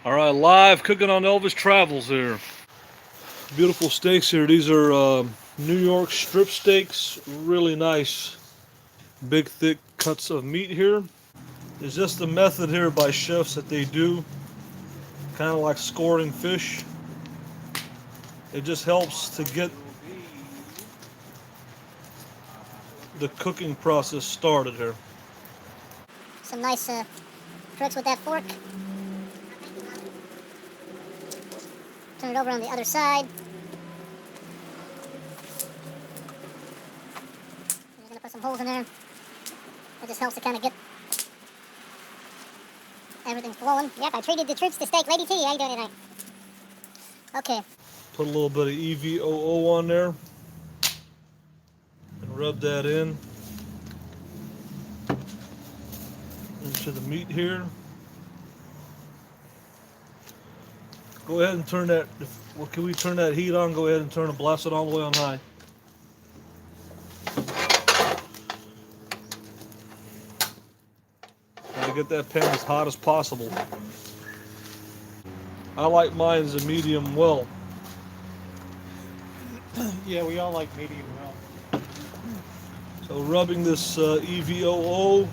All right, live cooking on Elvis Travels here. Beautiful steaks here. These are New York strip steaks. Really nice, big, thick cuts of meat here. It's just a method here by chefs that they do, kind of like scoring fish. It just helps to get the cooking process started here. Some nice tricks with that fork. Turn it over on the other side. You're gonna put some holes in there. It just helps to kind of get everything flowing. Yep, I treated the troops to steak. Lady T, how you doing tonight? Okay. Put a little bit of EVOO on there and rub that in into the meat here. Go ahead and turn that. Well, can we turn that heat on? Go ahead and turn it, blast it all the way on high. Try to get that pan as hot as possible. I like mine as a medium well. Yeah, we all like medium well. So rubbing this EVOO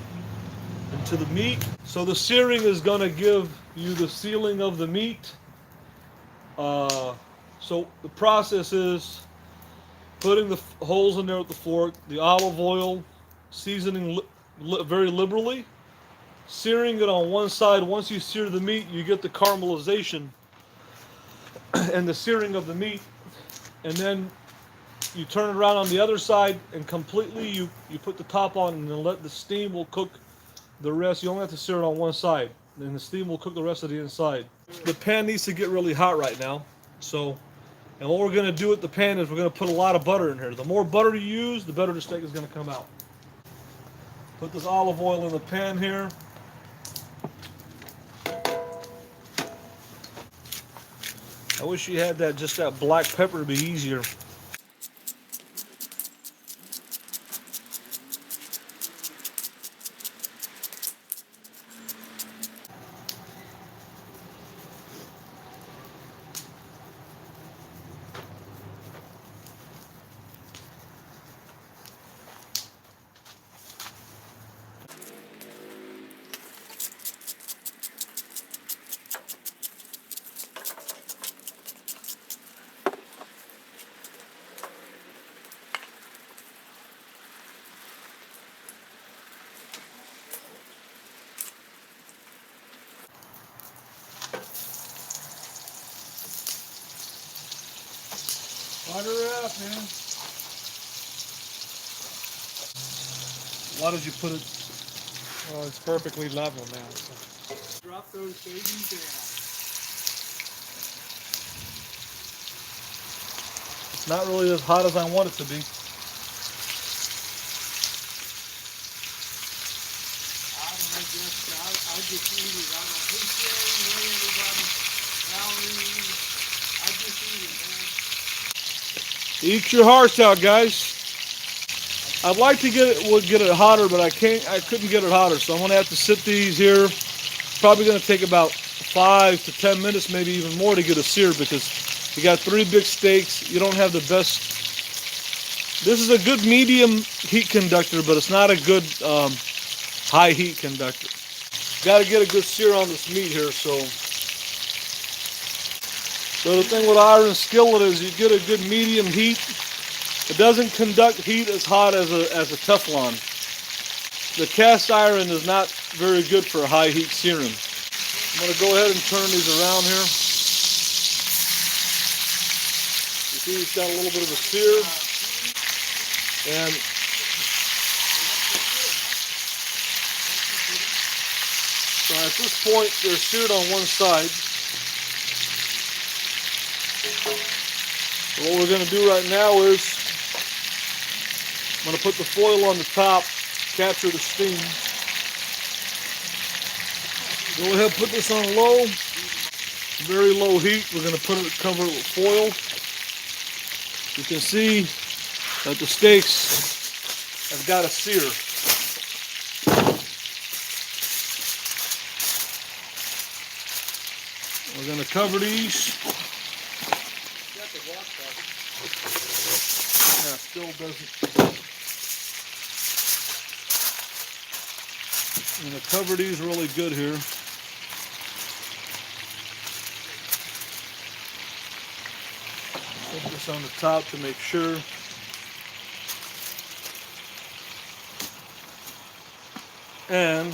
into the meat. So the searing is going to give you the sealing of the meat. So the process is putting the holes in there with the fork, the olive oil, seasoning very liberally, searing it on one side. Once you sear the meat, you get the caramelization and the searing of the meat, and then you turn it around on the other side and completely you put the top on and then let the steam will cook the rest. You only have to sear it on one side, and the steam will cook the rest of the inside. The pan needs to get really hot right now. So, and what we're going to do with the pan is we're going to put a lot of butter in here. The more butter you use, the better the steak is going to come out. Put this olive oil in the pan here. I wish you had that black pepper to be easier. Butter it up, man. Why did you put it? Well, it's perfectly level now. So. Drop those babies down. It's not really as hot as I want it to be. I just eat it. I don't who's sharing, hey everybody. Valerie, I just eat it, man. Eat your hearts out, guys. I'd like to get it hotter, but I couldn't get it hotter, so I'm gonna have to sit these here. Probably gonna take about 5 to 10 minutes, maybe even more, to get a sear, because you got 3 big steaks. You don't have the best. This is a good medium heat conductor, but it's not a good high heat conductor. Got to get a good sear on this meat here. So the thing with iron skillet is you get a good medium heat. It doesn't conduct heat as hot as a Teflon. The cast iron is not very good for high heat searing. I'm going to go ahead and turn these around here. You see it's got a little bit of a sear. And so at this point they're seared on one side. So what we're going to do right now is I'm going to put the foil on the top, capture the steam. Go ahead and put this on low, very low heat. We're going to cover it with foil. You can see that the steaks have got a sear. We're gonna cover these. Got the wash button. Yeah, still doesn't. I'm gonna cover these really good here. Put this on the top to make sure. And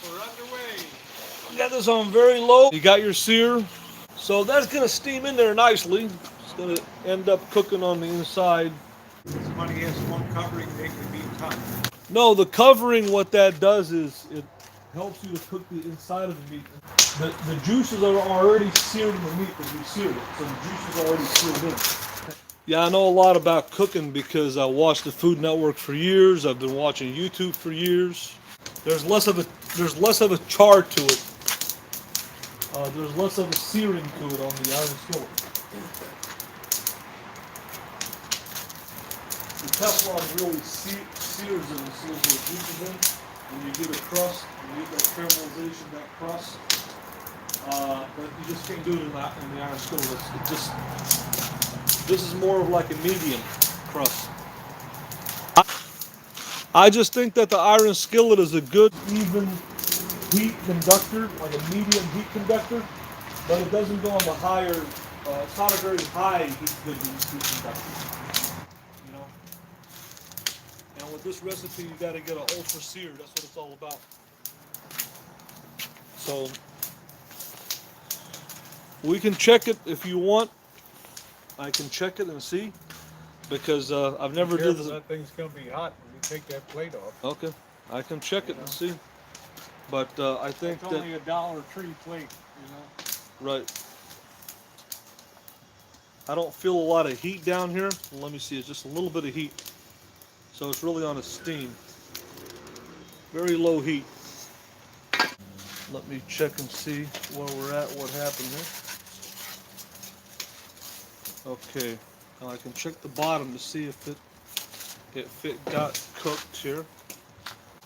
We're underway. got this on very low. You got your sear. So that's gonna steam in there nicely. It's gonna end up cooking on the inside. Somebody has one covering making meat tough. No, the covering, what that does is it helps you to cook the inside of the meat. The juices are already seared in the meat as we seared it, so the juice is already seared in. Yeah, I know a lot about cooking because I watched the Food Network for years. I've been watching YouTube for years. There's less of a char to it. There's less of a searing to it on the iron skillet. The Teflon really sears it and seals the juices in. When you get a crust, you get that caramelization, that crust. But you just can't do it in the iron skillet. This is more of like a medium crust. I just think that the iron skillet is a good, even heat conductor, like a medium heat conductor, but it doesn't go on the higher. It's not a very high heat conductor. You know. And with this recipe, you got to get an ultra sear. That's what it's all about. So we can check it if you want. I can check it and see because I've never did this. That thing's gonna be hot when you take that plate off. Okay, I can check it and see. But I think It's only $1 tree plate, you know. right. I don't feel a lot of heat down here. Let me see, it's just a little bit of heat. So it's really on a steam. Very low heat. Let me check and see where we're at, what happened here. Okay, now I can check the bottom to see if it got cooked here.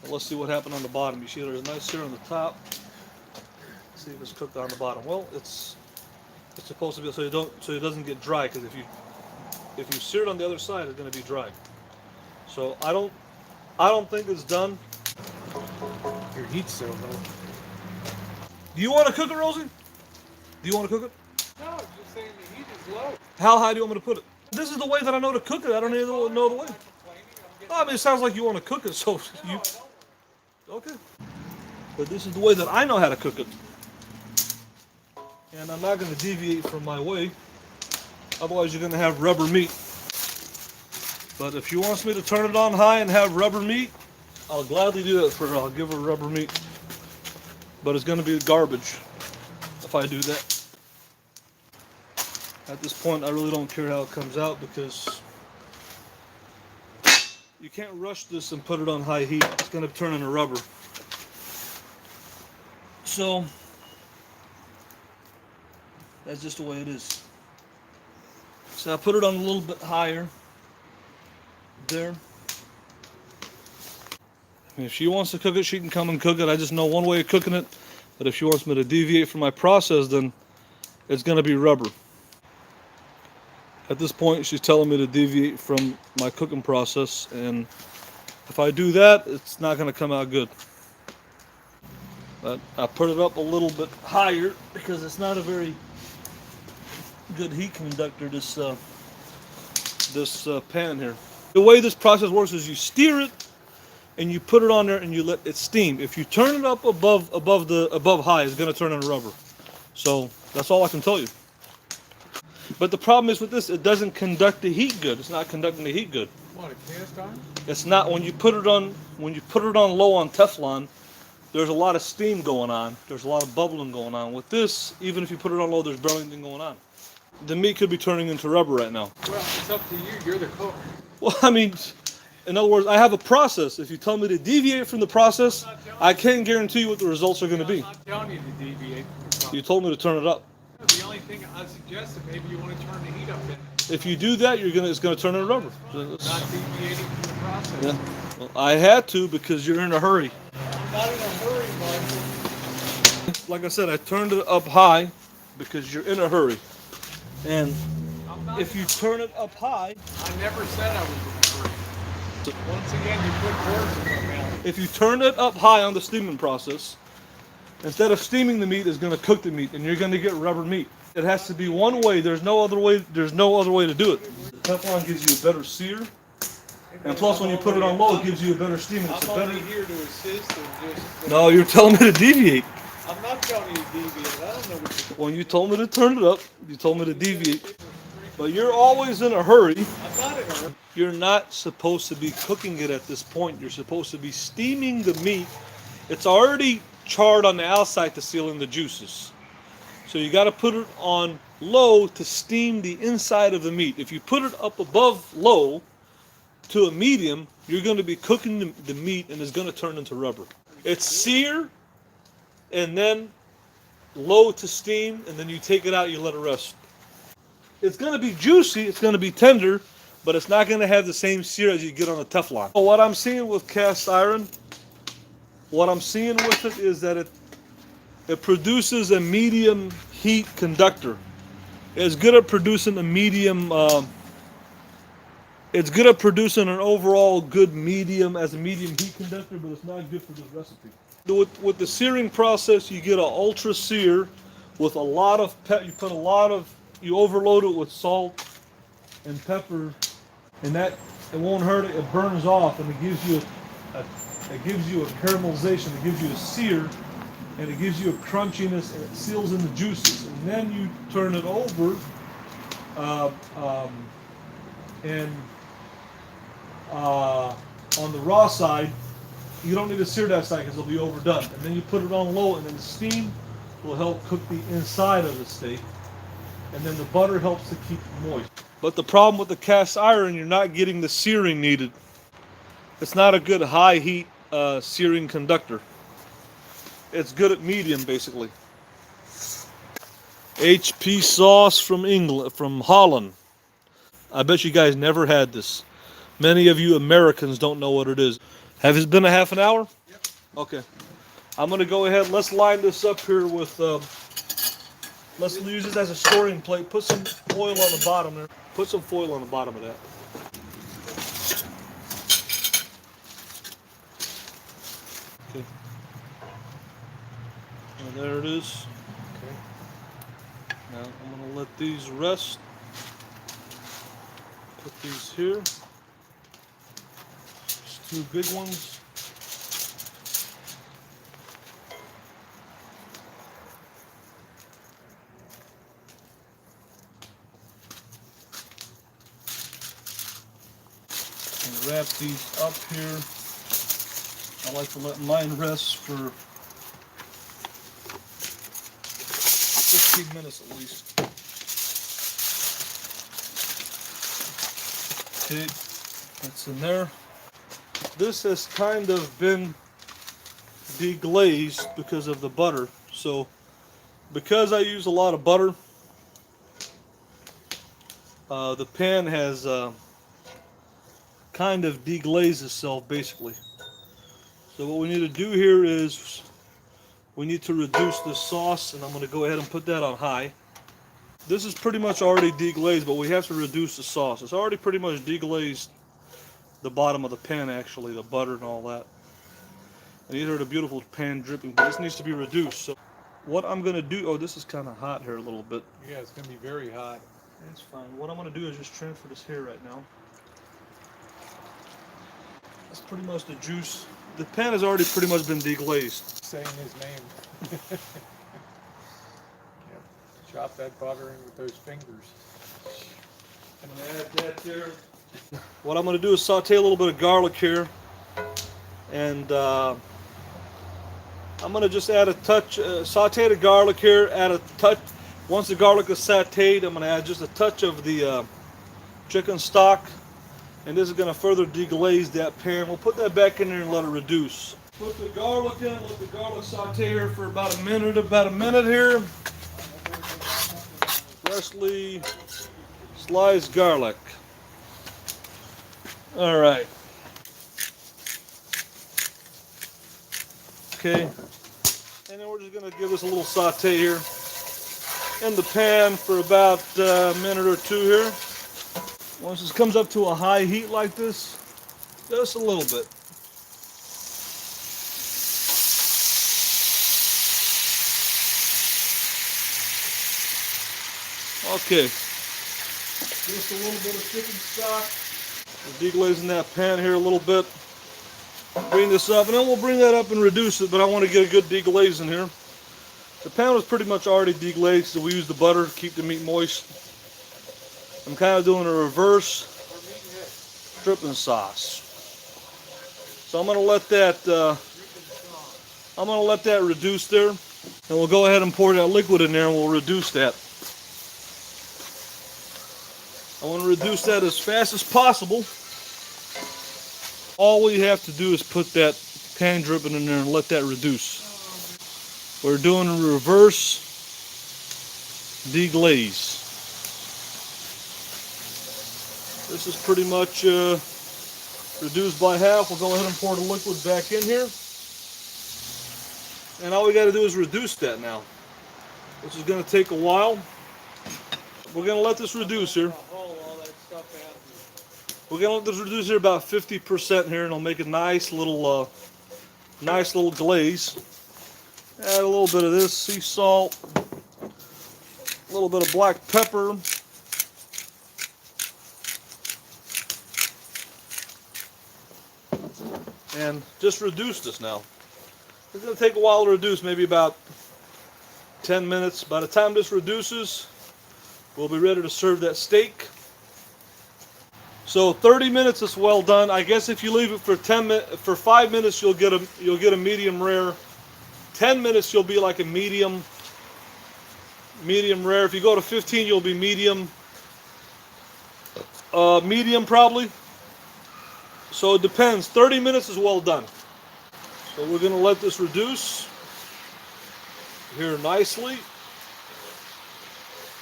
Let's see what happened on the bottom. You see there's a nice sear on the top. Let's see if it's cooked on the bottom. Well, it's supposed to be so it doesn't get dry, because if you sear it on the other side, it's going to be dry. So I don't think it's done. Your heat's so low. Do you want to cook it, Rosie? Do you want to cook it? No, I'm just saying the heat is low. How high do you want me to put it? This is the way that I know to cook it. I don't even know the way. Oh, I mean, it sounds like you want to cook it, so you. Okay. But this is the way that I know how to cook it. And I'm not going to deviate from my way. Otherwise, you're going to have rubber meat. But if she wants me to turn it on high and have rubber meat, I'll gladly do that for her. I'll give her rubber meat. But it's going to be garbage if I do that. At this point, I really don't care how it comes out because you can't rush this and put it on high heat. It's going to turn into rubber. So that's just the way it is. So I put it on a little bit higher there. And if she wants to cook it, she can come and cook it. I just know one way of cooking it. But if she wants me to deviate from my process, then it's going to be rubber. At this point, she's telling me to deviate from my cooking process, and if I do that, it's not going to come out good. But I put it up a little bit higher because it's not a very good heat conductor, this pan here. The way this process works is you steer it and you put it on there and you let it steam. If you turn it up above high, it's going to turn into rubber. So that's all I can tell you. But the problem is with this, it doesn't conduct the heat good. It's not conducting the heat good. What, a cast iron? It's not when you put it on low on Teflon. There's a lot of steam going on. There's a lot of bubbling going on. With this, even if you put it on low, there's barely anything going on. The meat could be turning into rubber right now. Well, it's up to you. You're the cook. Well, I mean, in other words, I have a process. If you tell me to deviate from the process, I can't guarantee you what the results are going to be. I'm not telling you to deviate. You told me to turn it up. The only thing I suggested, maybe you want to turn the heat up then. If you do that, it's going to turn into rubber. Not deviating from the process. Yeah. Well, I had to because you're in a hurry. I'm not in a hurry, Mark. Like I said, I turned it up high because you're in a hurry. And I'm not if you turn it up high, I never said I was in a hurry. Once again, you put words in my mouth. if you turn it up high on the steaming process, instead of steaming the meat, it's going to cook the meat, and you're going to get rubber meat. It has to be one way. There's no other way. There's no other way to do it. The Teflon gives you a better sear, and plus when you put it on low, it gives you a better steam. It's a I'm better. only here to assist and just. No, you're telling me to deviate. I'm not telling you to deviate. I don't know what you're. When you told me to turn it up, you told me to deviate. But you're always in a hurry. I'm not in a hurry. You're not supposed to be cooking it at this point. You're supposed to be steaming the meat. It's already charred on the outside to seal in the juices. So you got to put it on low to steam the inside of the meat. If you put it up above low to a medium, you're going to be cooking the meat and it's going to turn into rubber. It's sear and then low to steam, and then you take it out, you let it rest. It's going to be juicy, it's going to be tender, but it's not going to have the same sear as you get on a Teflon. So what I'm seeing with cast iron, what I'm seeing with it is that it produces a medium heat conductor. It's good at producing a medium, it's good at producing an overall good medium as a medium heat conductor, but it's not good for this recipe. With the searing process, you get an ultra sear with a lot of you overload it with salt and pepper, and that it won't hurt it. It burns off, and it gives you a caramelization. It gives you a sear, and it gives you a crunchiness, and it seals in the juices. And then you turn it over, and on the raw side, you don't need to sear that side because it'll be overdone. And then you put it on low, and then the steam will help cook the inside of the steak. And then the butter helps to keep it moist. But the problem with the cast iron, you're not getting the searing needed. It's not a good high heat searing conductor. It's good at medium, basically. HP sauce from England, from Holland. I bet you guys never had this. Many of you Americans don't know what it is. Have it been a half an hour? Yep. Okay. I'm going to go ahead. Let's line this up here with, let's use this as a storing plate. Put some foil on the bottom there. Put some foil on the bottom of that. Okay. And there it is. Okay. Now I'm going to let these rest. Put these here. Just two big ones. And wrap these up here. I like to let mine rest for 15 minutes at least. Okay, that's in there. This has kind of been deglazed because of the butter. So, because I use a lot of butter, the pan has kind of deglazed itself basically. So what we need to do here is we need to reduce the sauce, and I'm going to go ahead and put that on high. This is pretty much already deglazed, but we have to reduce the sauce. It's already pretty much deglazed the bottom of the pan, actually, the butter and all that. And these are the beautiful pan dripping, but this needs to be reduced. So what I'm going to do, oh, this is kind of hot here a little bit. Yeah, it's going to be very hot. That's fine. What I'm going to do is just transfer this here right now. That's pretty much the juice. The pan has already pretty much been deglazed. Saying his name. Yep. Chop that butter in with those fingers. I'm going to add that there. What I'm going to do is saute a little bit of garlic here. And I'm going to just add a touch, saute the garlic here, add a touch. Once the garlic is sauteed, I'm going to add just a touch of the chicken stock. And this is going to further deglaze that pan. We'll put that back in there and let it reduce. Put the garlic in, let the garlic saute here for about a minute here. Freshly sliced garlic. All right. Okay. And then we're just going to give this a little saute here. in the pan for about a minute or two here. Once this comes up to a high heat like this, just a little bit. Okay, just a little bit of chicken stock. We're deglazing that pan here a little bit. Bring this up, and then we'll bring that up and reduce it, but I want to get a good deglaze in here. The pan was pretty much already deglazed, so we use the butter to keep the meat moist. I'm kind of doing a reverse dripping sauce. So I'm going to let that reduce there, and we'll go ahead and pour that liquid in there, and we'll reduce that. I want to reduce that as fast as possible. All we have to do is put that pan dripping in there and let that reduce. We're doing a reverse deglaze. This is pretty much reduced by half. We'll go ahead and pour the liquid back in here. And all we got to do is reduce that now. This is going to take a while. We're going to let this reduce here. We're going to let this reduce here about 50% here, and it'll make a nice little glaze. Add a little bit of this sea salt, a little bit of black pepper, and just reduce this now. It's going to take a while to reduce, maybe about 10 minutes. By the time this reduces, we'll be ready to serve that steak. So 30 minutes is well done. I guess if you leave it for 5 minutes, you'll get a medium rare. 10 minutes, you'll be like a medium rare. If you go to 15, you'll be medium probably. So it depends. 30 minutes is well done. So we're going to let this reduce here nicely.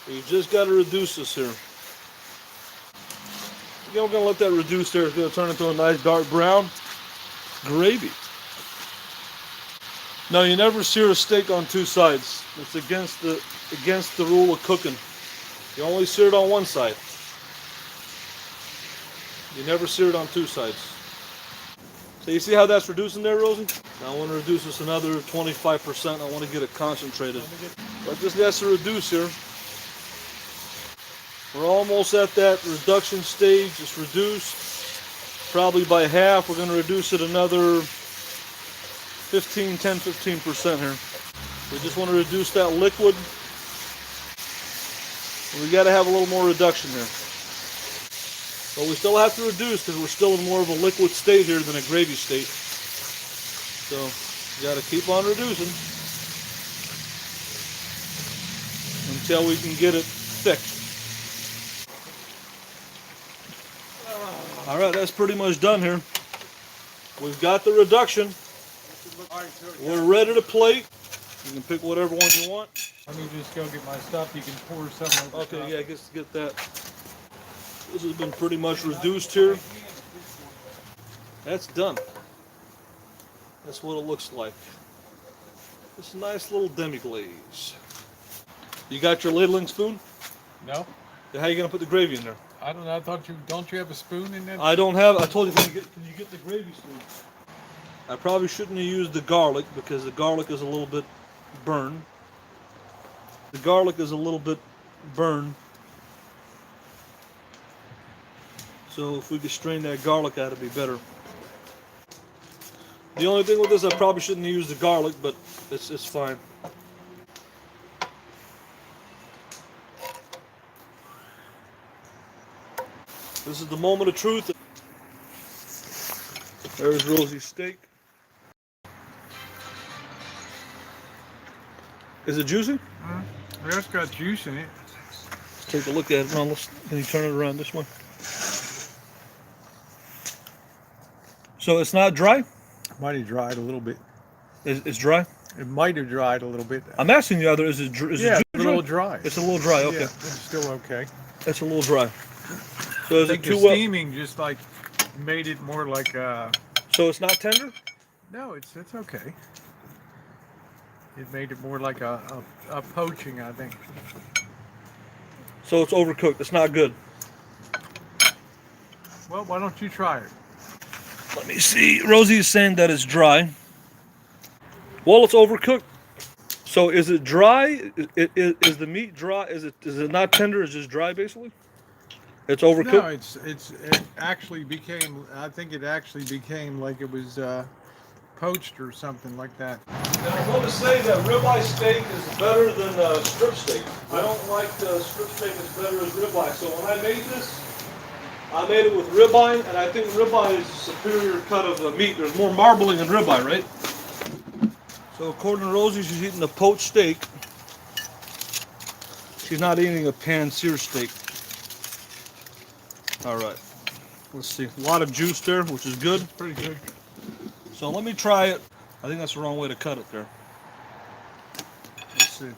You just got to reduce this here. Again, we're going to let that reduce there. It's going to turn into a nice dark brown gravy. No, you never sear a steak on two sides. It's against the rule of cooking. You only sear it on one side. You never sear it on two sides. So you see how that's reducing there, Rosie? Now I want to reduce this another 25%. I want to get it concentrated. But this has to reduce here. We're almost at that reduction stage. It's reduced probably by half. We're going to reduce it another 10-15% here. We just want to reduce that liquid. And we got to have a little more reduction here. But we still have to reduce because we're still in more of a liquid state here than a gravy state. So you got to keep on reducing until we can get it thick. All right, that's pretty much done here. We've got the reduction. We're ready to plate. You can pick whatever one you want. Let me just go get my stuff. You can pour some over. Okay, yeah, get that. This has been pretty much reduced here. That's done. That's what it looks like. It's a nice little demi-glaze. You got your ladling spoon? No. How are you going to put the gravy in there? I don't know. I thought don't you have a spoon in there? I don't have. I told you, can you get the gravy spoon? I probably shouldn't have used the garlic because the garlic is a little bit burned. The garlic is a little bit burned. So if we could strain that garlic out, it'd be better. The only thing with this, I probably shouldn't use the garlic, but it's fine. This is the moment of truth. There's Rosie's steak. Is it juicy? Yeah, it's got juice in it. Let's take a look at it. Can you turn it around this way? So it's not dry? Might have dried a little bit. It's dry? It might have dried a little bit. I'm asking you, is it a little dry. It's a little dry, okay. Yeah, it's still okay. It's a little dry. So is I it think too the well? steaming just like made it more like So it's not tender? No, it's okay. It made it more like a poaching, I think. So it's overcooked. It's not good. Well, why don't you try it? Let me see. Rosie is saying that it's dry. Well, it's overcooked. So is it dry? Is the meat dry? Is it not tender? It's just dry basically? It's No, overcooked? it actually became. I think it actually became like it was poached or something like that. And I'm going to say that ribeye steak is better than strip steak. I don't like strip steak as better as ribeye. So when I made this, I made it with ribeye, and I think ribeye is a superior cut of the meat. There's more marbling in ribeye, right? So according to Rosie, she's eating a poached steak. She's not eating a pan-seared steak. All right. Let's see. A lot of juice there, which is good. Pretty good. So let me try it. I think that's the wrong way to cut it there. Let's see. With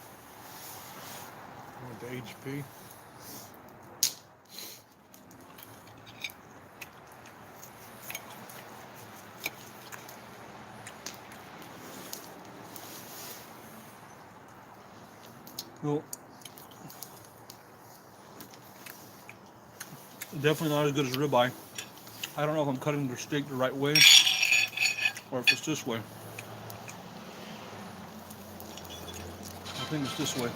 the HP. Well, definitely not as good as ribeye. I don't know if I'm cutting the steak the right way or if it's this way. I think it's this way.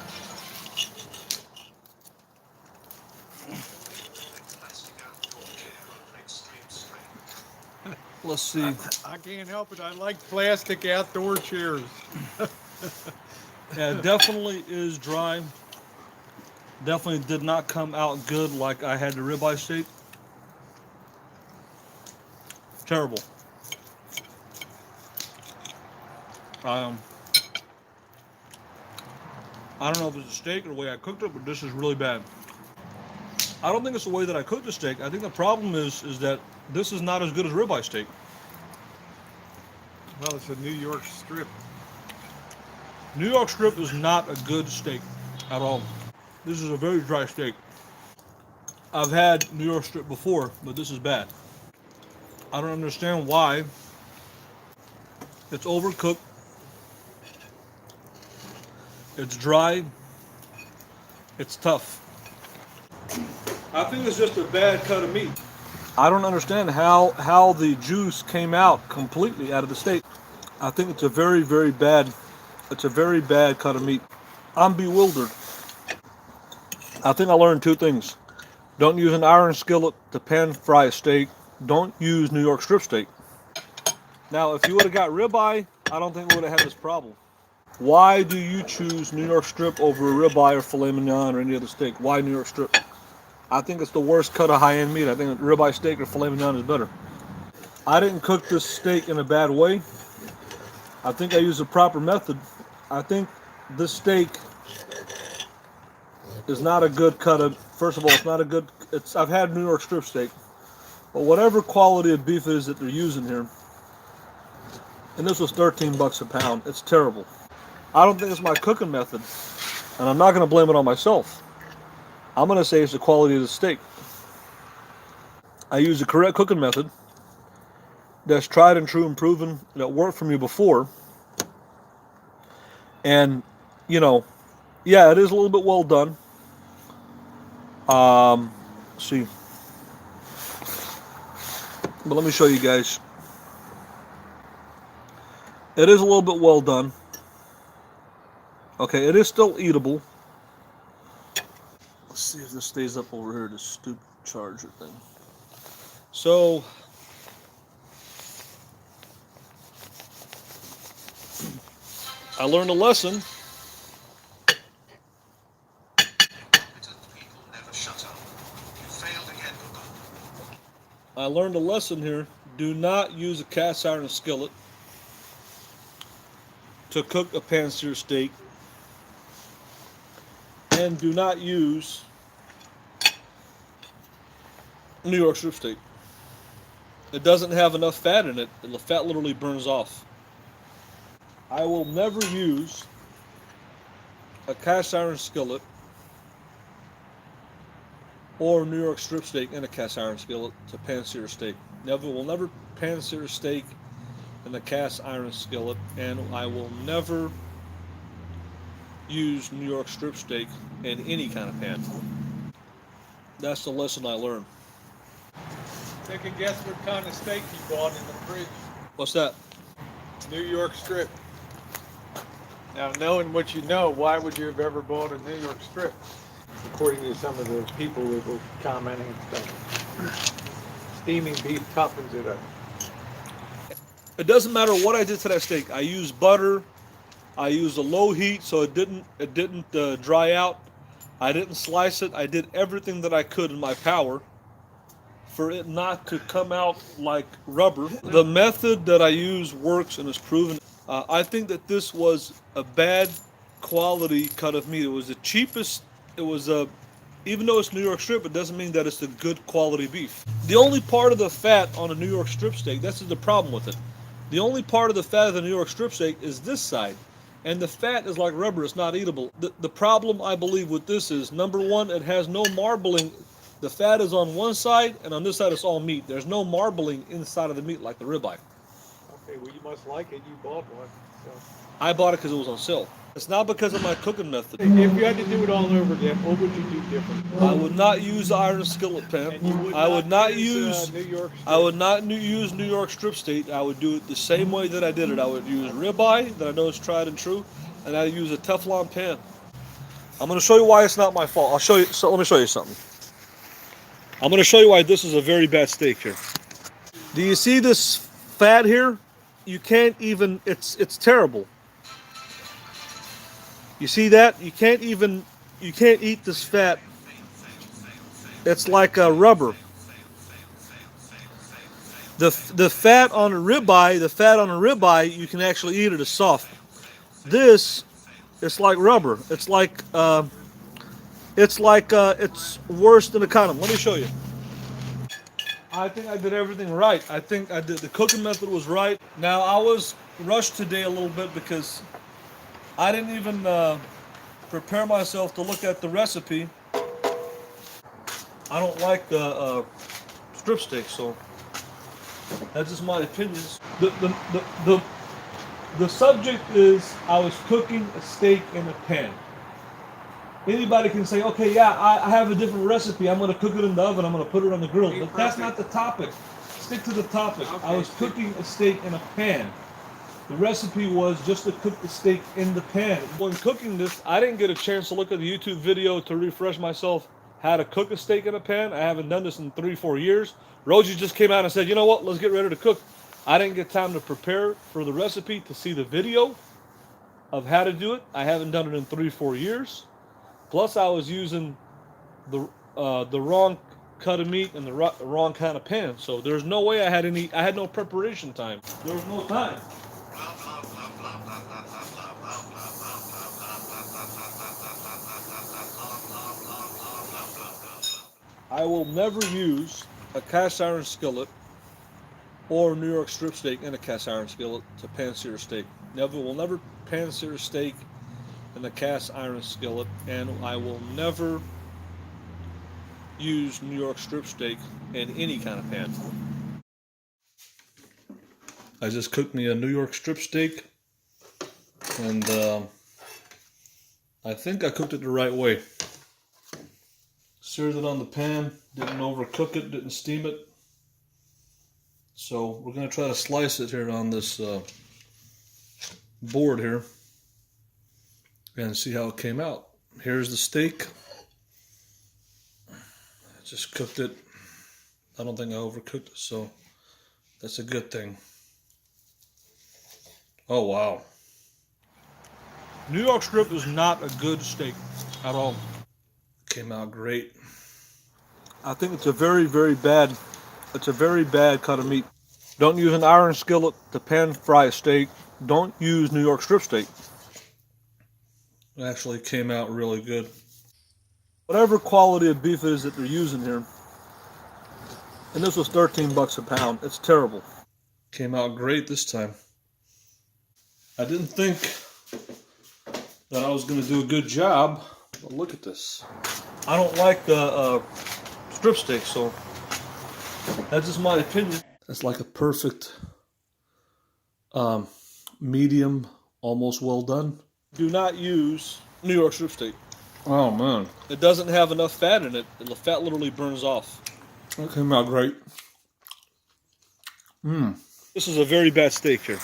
Let's see. I can't help it. I like plastic outdoor chairs. Yeah, it definitely is dry. Definitely did not come out good like I had the ribeye steak. Terrible. I don't know if it's a steak or the way I cooked it, but this is really bad. I don't think it's the way that I cooked the steak. I think the problem is that this is not as good as ribeye steak. Well, it's a New York strip. New York strip is not a good steak at all. This is a very dry steak. I've had New York strip before, but this is bad. I don't understand why. It's overcooked. It's dry. It's tough. I think it's just a bad cut of meat. I don't understand how the juice came out completely out of the steak. I think it's a very bad cut of meat. I'm bewildered. I think I learned two things. Don't use an iron skillet to pan fry a steak. Don't use New York strip steak. Now, if you would have got ribeye, I don't think we would have had this problem. Why do you choose New York strip over ribeye or filet mignon or any other steak? Why New York strip? I think it's the worst cut of high-end meat. I think ribeye steak or filet mignon is better. I didn't cook this steak in a bad way. I think I used the proper method. I think this steak is not a good cut of. First of all, it's not a good. I've had New York strip steak, but whatever quality of beef it is that they're using here, and this was $13 a pound. It's terrible. I don't think it's my cooking method, and I'm not going to blame it on myself. I'm going to say it's the quality of the steak. I use the correct cooking method that's tried and true and proven that worked for me before. And, yeah, it is a little bit well done. Let's see. But let me show you guys. It is a little bit well done. Okay, it is still eatable. Let's see if this stays up over here, this stupid charger thing. So, I learned a lesson. I learned a lesson here. Do not use a cast iron skillet to cook a pan-seared steak. And do not use New York strip steak. It doesn't have enough fat in it. The fat literally burns off. I will never use a cast iron skillet or New York strip steak in a cast iron skillet to pan-sear a steak. Will never pan-sear a steak in a cast iron skillet, and I will never use New York strip steak in any kind of pan. That's the lesson I learned. Take a guess what kind of steak you bought in the fridge. What's that? New York strip. Now, knowing what you know, why would you have ever bought a New York strip? According to some of the people that were commenting and stuff. Steaming beef toughens it up. It doesn't matter what I did to that steak. I used butter. I used a low heat so it didn't dry out. I didn't slice it. I did everything that I could in my power for it not to come out like rubber. The method that I use works and is proven. I think that this was a bad quality cut of meat. It was the cheapest. It was even though it's New York strip, it doesn't mean that it's a good quality beef. The only part of the fat on a New York strip steak, that's the problem with it. The only part of the fat of the New York strip steak is this side. And the fat is like rubber, it's not eatable. The problem, I believe, with this is, number one, it has no marbling. The fat is on one side, and on this side it's all meat. There's no marbling inside of the meat like the ribeye. Okay, well, you must like it. You bought one. So. I bought it because it was on sale. It's not because of my cooking method. If you had to do it all over again, what would you do different? I would not use the iron skillet pan. And you would I would not use New York strip. I would not use New York strip steak. I would do it the same way that I did it. I would use ribeye that I know is tried and true, and I use a Teflon pan. I'm going to show you why it's not my fault. I'll show you. So let me show you something. I'm going to show you why this is a very bad steak here. Do you see this fat here? You can't even. It's terrible. You see that? You can't eat this fat. It's like a rubber. The fat on a ribeye, you can actually eat it. It's soft. This, it's like rubber. It's worse than a condom. Let me show you. I think I did everything right. I think I did. The cooking method was right. Now, I was rushed today a little bit because I didn't even prepare myself to look at the recipe. I don't like strip steak, so that's just my opinions. The subject is I was cooking a steak in a pan. Anybody can say, okay, yeah, I have a different recipe. I'm going to cook it in the oven. I'm going to put it on the grill. But that's not the topic. Stick to the topic. Okay. I was cooking a steak in a pan. The recipe was just to cook the steak in the pan. When cooking this, I didn't get a chance to look at the YouTube video to refresh myself how to cook a steak in a pan. I haven't done this in 3-4 years. Rosie just came out and said, you know what, let's get ready to cook. I didn't get time to prepare for the recipe to see the video of how to do it. I haven't done it in 3-4 years. Plus, I was using the wrong cut of meat and the wrong kind of pan. So there's no way I had no preparation time. There was no time. I will never use a cast iron skillet or New York strip steak in a cast iron skillet to pan sear a steak. Will never pan sear a steak in a cast iron skillet, and I will never use New York strip steak in any kind of pan. I just cooked me a New York strip steak, and I think I cooked it the right way. Seared it on the pan, didn't overcook it, didn't steam it. So we're going to try to slice it here on this board here and see how it came out. Here's the steak. I just cooked it. I don't think I overcooked it, so that's a good thing. Oh, wow. New York strip is not a good steak at all. Came out great. I think it's a very, very bad cut of meat. Don't use an iron skillet to pan fry a steak. Don't use New York strip steak. It actually came out really good. Whatever quality of beef it is that they're using here, and this was $13 a pound, it's terrible. Came out great this time. I didn't think that I was going to do a good job, but look at this. I don't like strip steak, so that's just my opinion. It's like a perfect medium, almost well done. Do not use New York strip steak. Oh man, It doesn't have enough fat in it. The fat literally burns off. that came out great. This is a very bad steak here.